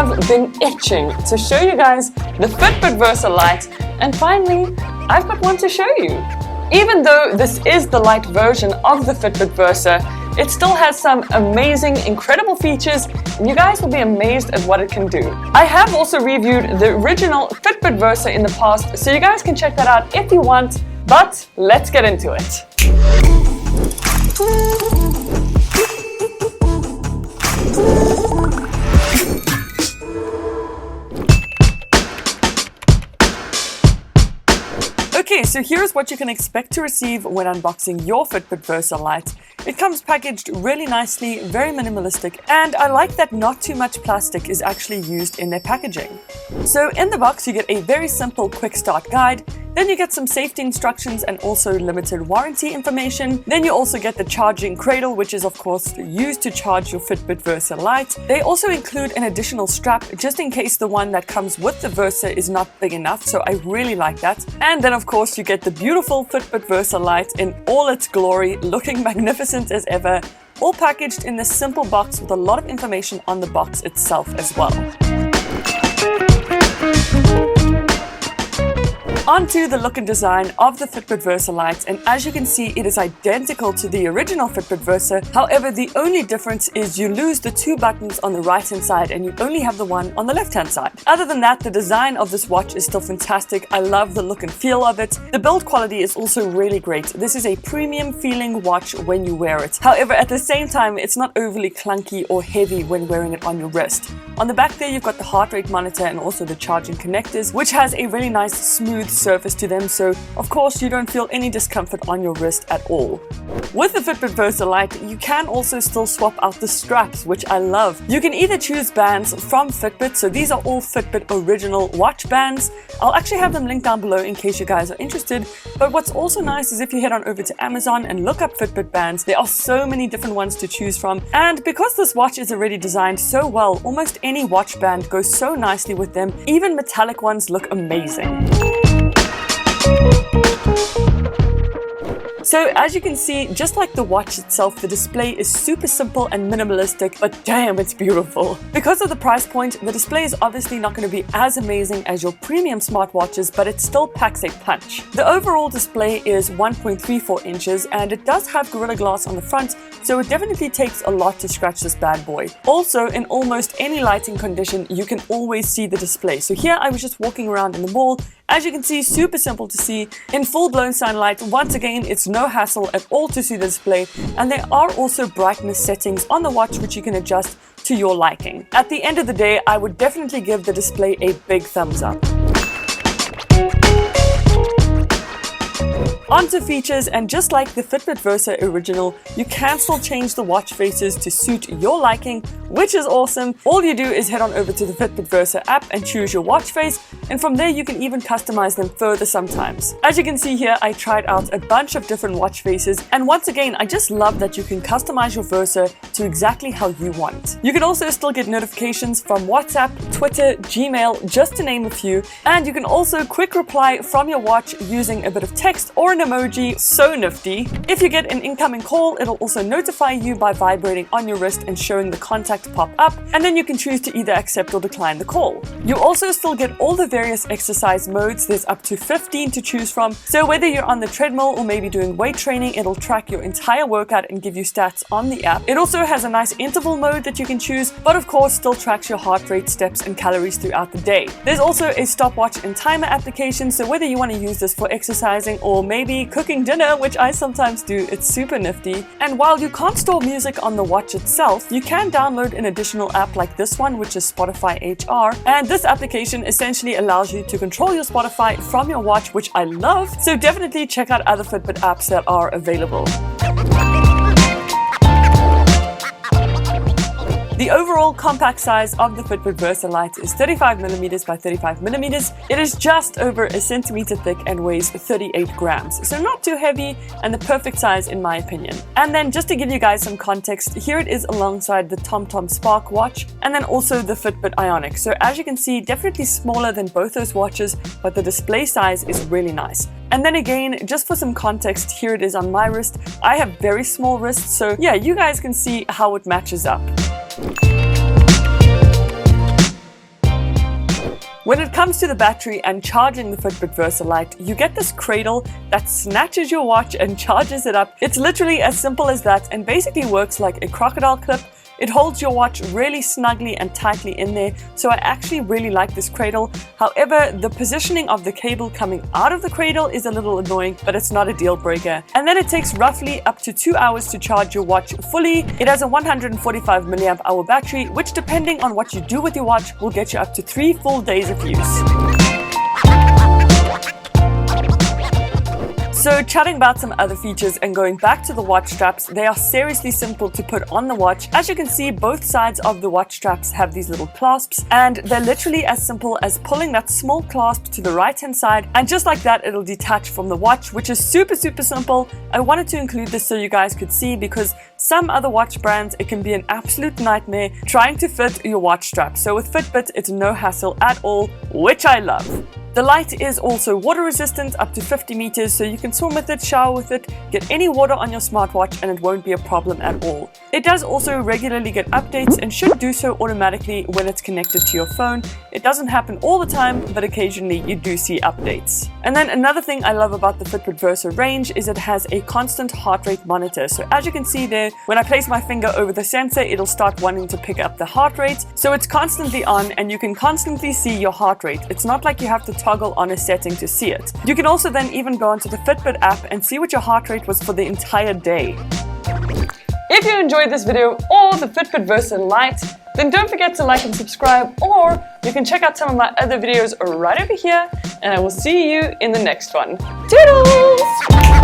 have been itching to show you guys the Fitbit Versa Lite, and finally, I've got one to show you. Even though this is the Lite version of the Fitbit Versa, it still has some amazing, incredible features, and you guys will be amazed at what it can do. I have also reviewed the original Fitbit Versa in the past, so you guys can check that out if you want, but let's get into it. Okay, so here's what you can expect to receive when unboxing your Fitbit Versa Lite. It comes packaged really nicely, very minimalistic, and I like that not too much plastic is actually used in their packaging. So in the box you get a very simple quick start guide, then you get some safety instructions and also limited warranty information. Then you also get the charging cradle, which is of course used to charge your Fitbit Versa Lite. They also include an additional strap just in case the one that comes with the Versa is not big enough, so I really like that. And then of course you get the beautiful Fitbit Versa Lite in all its glory, looking magnificent as ever, all packaged in this simple box with a lot of information on the box itself as well. Onto the look and design of the Fitbit Versa Lite, and as you can see, it is identical to the original Fitbit Versa. However, the only difference is you lose the two buttons on the right hand side and you only have the one on the left hand side. Other than that, the design of this watch is still fantastic. I love the look and feel of it. The build quality is also really great. This is a premium feeling watch when you wear it. However, at the same time, it's not overly clunky or heavy when wearing it on your wrist. On the back there, you've got the heart rate monitor and also the charging connectors, which has a really nice smooth surface to them, so of course you don't feel any discomfort on your wrist at all. With the Fitbit Versa Lite, you can also still swap out the straps, which I love. You can either choose bands from Fitbit, so these are all Fitbit original watch bands. I'll actually have them linked down below in case you guys are interested, but what's also nice is if you head on over to Amazon and look up Fitbit bands, there are so many different ones to choose from, and because this watch is already designed so well, almost any watch band goes so nicely with them. Even metallic ones look amazing. So as you can see, just like the watch itself, the display is super simple and minimalistic, but damn, it's beautiful. Because of the price point, the display is obviously not going to be as amazing as your premium smartwatches, but it still packs a punch. The overall display is 1.34 inches and it does have Gorilla Glass on the front, so it definitely takes a lot to scratch this bad boy. Also, in almost any lighting condition, you can always see the display. So here I was just walking around in the mall. As you can see, super simple to see. In full-blown sunlight, once again, it's no hassle at all to see the display, and there are also brightness settings on the watch which you can adjust to your liking. At the end of the day, I would definitely give the display a big thumbs up. Onto features, and just like the Fitbit Versa original, you can still change the watch faces to suit your liking, which is awesome. All you do is head on over to the Fitbit Versa app and choose your watch face, and from there you can even customize them further sometimes. As you can see here, I tried out a bunch of different watch faces, and once again, I just love that you can customize your Versa to exactly how you want. You can also still get notifications from WhatsApp, Twitter, Gmail, just to name a few, and you can also quick reply from your watch using a bit of text or an emoji. So nifty. If you get an incoming call, it'll also notify you by vibrating on your wrist and showing the contact pop up, and then you can choose to either accept or decline the call. You also still get all the various exercise modes. There's up to 15 to choose from, so whether you're on the treadmill or maybe doing weight training, it'll track your entire workout and give you stats on the app. It also has a nice interval mode that you can choose, but of course still tracks your heart rate, steps and calories throughout the day. There's also a stopwatch and timer application, so whether you want to use this for exercising or maybe cooking dinner, which I sometimes do, it's super nifty. And while you can't store music on the watch itself, you can download an additional app like this one, which is Spotify HR, and this application essentially allows you to control your Spotify from your watch, which I love, so definitely check out other Fitbit apps that are available. The overall compact size of the Fitbit Versa Lite is 35mm by 35mm. It is just over a centimeter thick and weighs 38 grams, so not too heavy and the perfect size in my opinion. And then just to give you guys some context, here it is alongside the TomTom Spark watch and then also the Fitbit Ionic. So as you can see, definitely smaller than both those watches, but the display size is really nice. And then again, just for some context, here it is on my wrist. I have very small wrists, so yeah, you guys can see how it matches up. When it comes to the battery and charging the Fitbit Versa Lite, you get this cradle that snatches your watch and charges it up. It's literally as simple as that and basically works like a crocodile clip. It holds your watch really snugly and tightly in there, so I actually really like this cradle. However, the positioning of the cable coming out of the cradle is a little annoying, but it's not a deal breaker. And then it takes roughly up to 2 hours to charge your watch fully. It has a 145 milliamp hour battery, which depending on what you do with your watch will get you up to 3 full days of use. So chatting about some other features and going back to the watch straps, they are seriously simple to put on the watch. As you can see, both sides of the watch straps have these little clasps, and they're literally as simple as pulling that small clasp to the right hand side, and just like that it'll detach from the watch, which is super simple. I wanted to include this so you guys could see, because some other watch brands, it can be an absolute nightmare trying to fit your watch strap. So with Fitbit, it's no hassle at all, which I love. The Lite is also water resistant up to 50 meters, so you can swim with it, shower with it, get any water on your smartwatch and it won't be a problem at all. It does also regularly get updates and should do so automatically when it's connected to your phone. It doesn't happen all the time, but occasionally you do see updates. And then another thing I love about the Fitbit Versa range is it has a constant heart rate monitor. So as you can see there, when I place my finger over the sensor, it'll start wanting to pick up the heart rate. So it's constantly on and you can constantly see your heart rate. It's not like you have to toggle on a setting to see it. You can also then even go onto the Fitbit app and see what your heart rate was for the entire day. If you enjoyed this video or the Fitbit Versa Lite, then don't forget to like and subscribe, or you can check out some of my other videos right over here, and I will see you in the next one. Toodles!